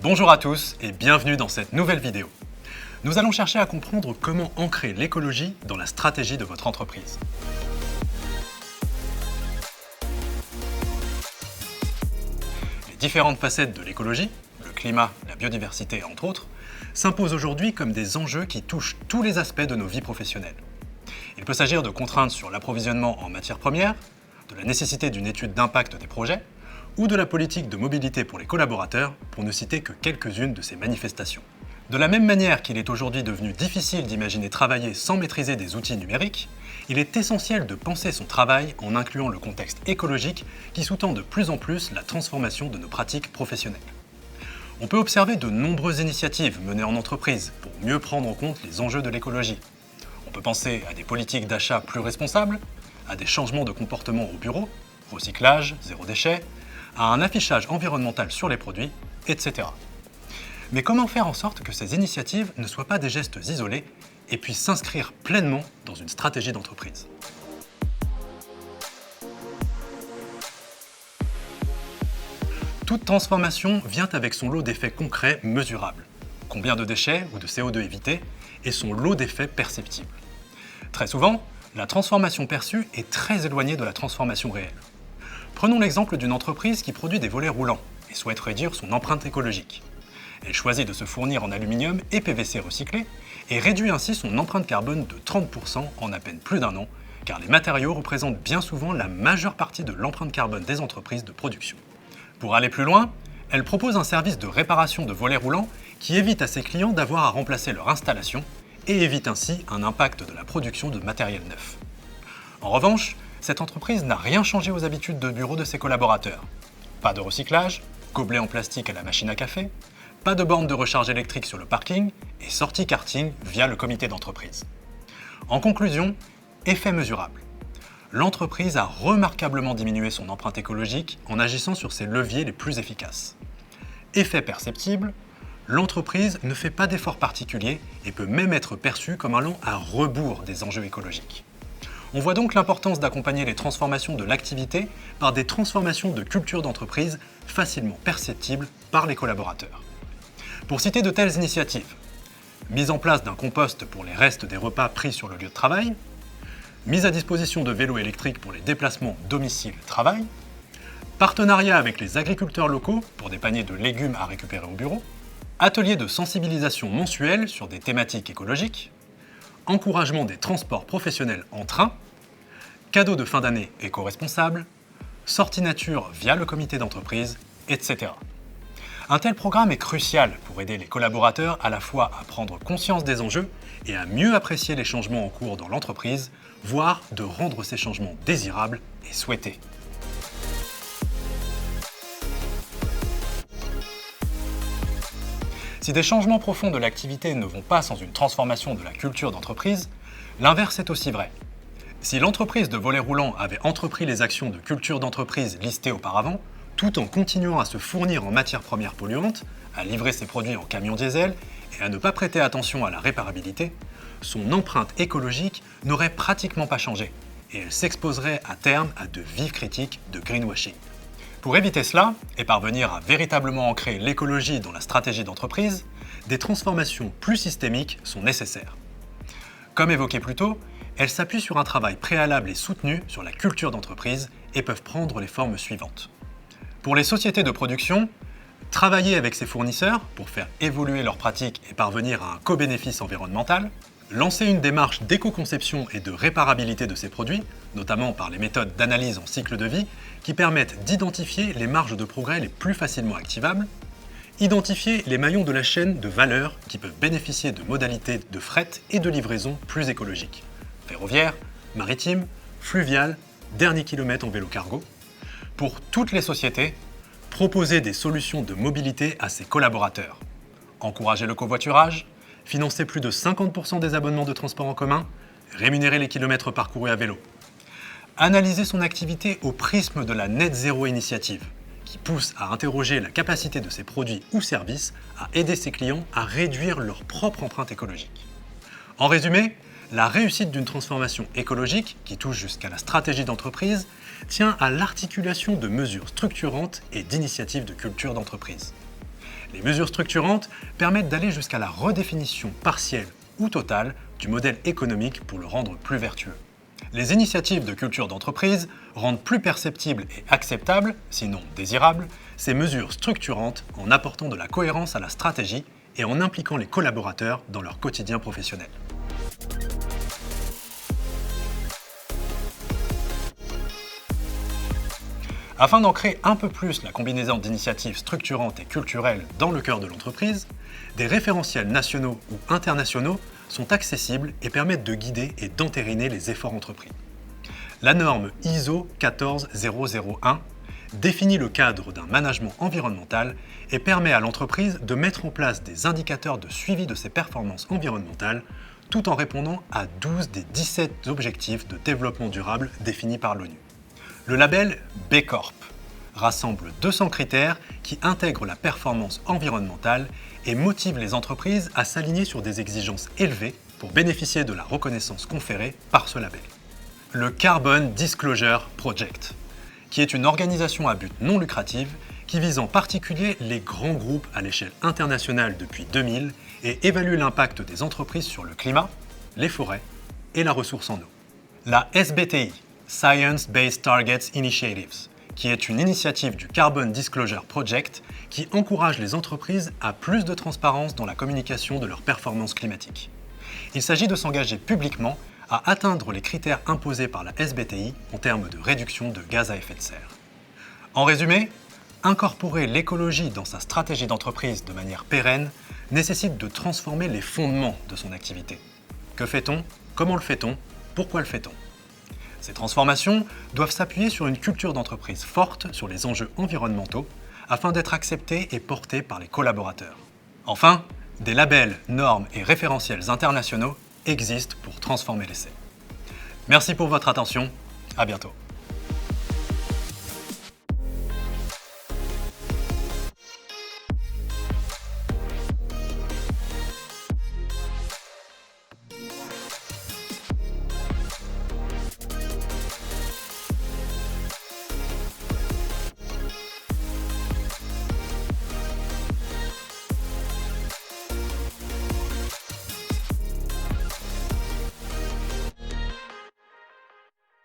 Bonjour à tous et bienvenue dans cette nouvelle vidéo. Nous allons chercher à comprendre comment ancrer l'écologie dans la stratégie de votre entreprise. Les différentes facettes de l'écologie, le climat, la biodiversité entre autres, s'imposent aujourd'hui comme des enjeux qui touchent tous les aspects de nos vies professionnelles. Il peut s'agir de contraintes sur l'approvisionnement en matières premières, de la nécessité d'une étude d'impact des projets, ou de la politique de mobilité pour les collaborateurs, pour ne citer que quelques-unes de ces manifestations. De la même manière qu'il est aujourd'hui devenu difficile d'imaginer travailler sans maîtriser des outils numériques, il est essentiel de penser son travail en incluant le contexte écologique qui sous-tend de plus en plus la transformation de nos pratiques professionnelles. On peut observer de nombreuses initiatives menées en entreprise pour mieux prendre en compte les enjeux de l'écologie. On peut penser à des politiques d'achat plus responsables, à des changements de comportement au bureau, recyclage, zéro déchet, à un affichage environnemental sur les produits, etc. Mais comment faire en sorte que ces initiatives ne soient pas des gestes isolés et puissent s'inscrire pleinement dans une stratégie d'entreprise ? Toute transformation vient avec son lot d'effets concrets mesurables. Combien de déchets ou de CO2 éviter et son lot d'effets perceptibles. Très souvent, la transformation perçue est très éloignée de la transformation réelle. Prenons l'exemple d'une entreprise qui produit des volets roulants et souhaite réduire son empreinte écologique. Elle choisit de se fournir en aluminium et PVC recyclés et réduit ainsi son empreinte carbone de 30% en à peine plus d'un an, car les matériaux représentent bien souvent la majeure partie de l'empreinte carbone des entreprises de production. Pour aller plus loin, elle propose un service de réparation de volets roulants qui évite à ses clients d'avoir à remplacer leur installation et évite ainsi un impact de la production de matériel neuf. En revanche, cette entreprise n'a rien changé aux habitudes de bureau de ses collaborateurs. Pas de recyclage, gobelets en plastique à la machine à café, pas de borne de recharge électrique sur le parking et sortie karting via le comité d'entreprise. En conclusion, effet mesurable. L'entreprise a remarquablement diminué son empreinte écologique en agissant sur ses leviers les plus efficaces. Effet perceptible, l'entreprise ne fait pas d'efforts particuliers et peut même être perçue comme allant à rebours des enjeux écologiques. On voit donc l'importance d'accompagner les transformations de l'activité par des transformations de culture d'entreprise facilement perceptibles par les collaborateurs. Pour citer de telles initiatives, mise en place d'un compost pour les restes des repas pris sur le lieu de travail, mise à disposition de vélos électriques pour les déplacements domicile-travail, partenariat avec les agriculteurs locaux pour des paniers de légumes à récupérer au bureau, ateliers de sensibilisation mensuels sur des thématiques écologiques, encouragement des transports professionnels en train, cadeaux de fin d'année éco-responsables, sorties nature via le comité d'entreprise, etc. Un tel programme est crucial pour aider les collaborateurs à la fois à prendre conscience des enjeux et à mieux apprécier les changements en cours dans l'entreprise, voire de rendre ces changements désirables et souhaités. Si des changements profonds de l'activité ne vont pas sans une transformation de la culture d'entreprise, l'inverse est aussi vrai. Si l'entreprise de volets roulants avait entrepris les actions de culture d'entreprise listées auparavant, tout en continuant à se fournir en matières premières polluantes, à livrer ses produits en camion diesel et à ne pas prêter attention à la réparabilité, son empreinte écologique n'aurait pratiquement pas changé et elle s'exposerait à terme à de vives critiques de greenwashing. Pour éviter cela et parvenir à véritablement ancrer l'écologie dans la stratégie d'entreprise, des transformations plus systémiques sont nécessaires. Comme évoqué plus tôt, elles s'appuient sur un travail préalable et soutenu sur la culture d'entreprise et peuvent prendre les formes suivantes. Pour les sociétés de production, travailler avec ses fournisseurs pour faire évoluer leurs pratiques et parvenir à un co-bénéfice environnemental, lancer une démarche d'éco-conception et de réparabilité de ces produits, notamment par les méthodes d'analyse en cycle de vie qui permettent d'identifier les marges de progrès les plus facilement activables, identifier les maillons de la chaîne de valeur qui peuvent bénéficier de modalités de fret et de livraison plus écologiques, ferroviaire, maritime, fluvial, dernier kilomètre en vélo cargo. Pour toutes les sociétés, proposer des solutions de mobilité à ses collaborateurs, encourager le covoiturage, financer plus de 50% des abonnements de transport en commun, rémunérer les kilomètres parcourus à vélo. Analyser son activité au prisme de la Net Zero Initiative, qui pousse à interroger la capacité de ses produits ou services à aider ses clients à réduire leur propre empreinte écologique. En résumé, la réussite d'une transformation écologique, qui touche jusqu'à la stratégie d'entreprise, tient à l'articulation de mesures structurantes et d'initiatives de culture d'entreprise. Les mesures structurantes permettent d'aller jusqu'à la redéfinition partielle ou totale du modèle économique pour le rendre plus vertueux. Les initiatives de culture d'entreprise rendent plus perceptibles et acceptables, sinon désirables, ces mesures structurantes en apportant de la cohérence à la stratégie et en impliquant les collaborateurs dans leur quotidien professionnel. Afin d'ancrer un peu plus la combinaison d'initiatives structurantes et culturelles dans le cœur de l'entreprise, des référentiels nationaux ou internationaux sont accessibles et permettent de guider et d'entériner les efforts entrepris. La norme ISO 14001 définit le cadre d'un management environnemental et permet à l'entreprise de mettre en place des indicateurs de suivi de ses performances environnementales tout en répondant à 12 des 17 objectifs de développement durable définis par l'ONU. Le label B Corp rassemble 200 critères qui intègrent la performance environnementale et motivent les entreprises à s'aligner sur des exigences élevées pour bénéficier de la reconnaissance conférée par ce label. Le Carbon Disclosure Project, qui est une organisation à but non lucratif qui vise en particulier les grands groupes à l'échelle internationale depuis 2000 et évalue l'impact des entreprises sur le climat, les forêts et la ressource en eau. La SBTI, Science Based Targets Initiatives, qui est une initiative du Carbon Disclosure Project qui encourage les entreprises à plus de transparence dans la communication de leurs performances climatiques. Il s'agit de s'engager publiquement à atteindre les critères imposés par la SBTI en termes de réduction de gaz à effet de serre. En résumé, incorporer l'écologie dans sa stratégie d'entreprise de manière pérenne nécessite de transformer les fondements de son activité. Que fait-on? Comment le fait-on? Pourquoi le fait-on? Ces transformations doivent s'appuyer sur une culture d'entreprise forte sur les enjeux environnementaux afin d'être acceptées et portées par les collaborateurs. Enfin, des labels, normes et référentiels internationaux existent pour transformer l'essai. Merci pour votre attention, à bientôt.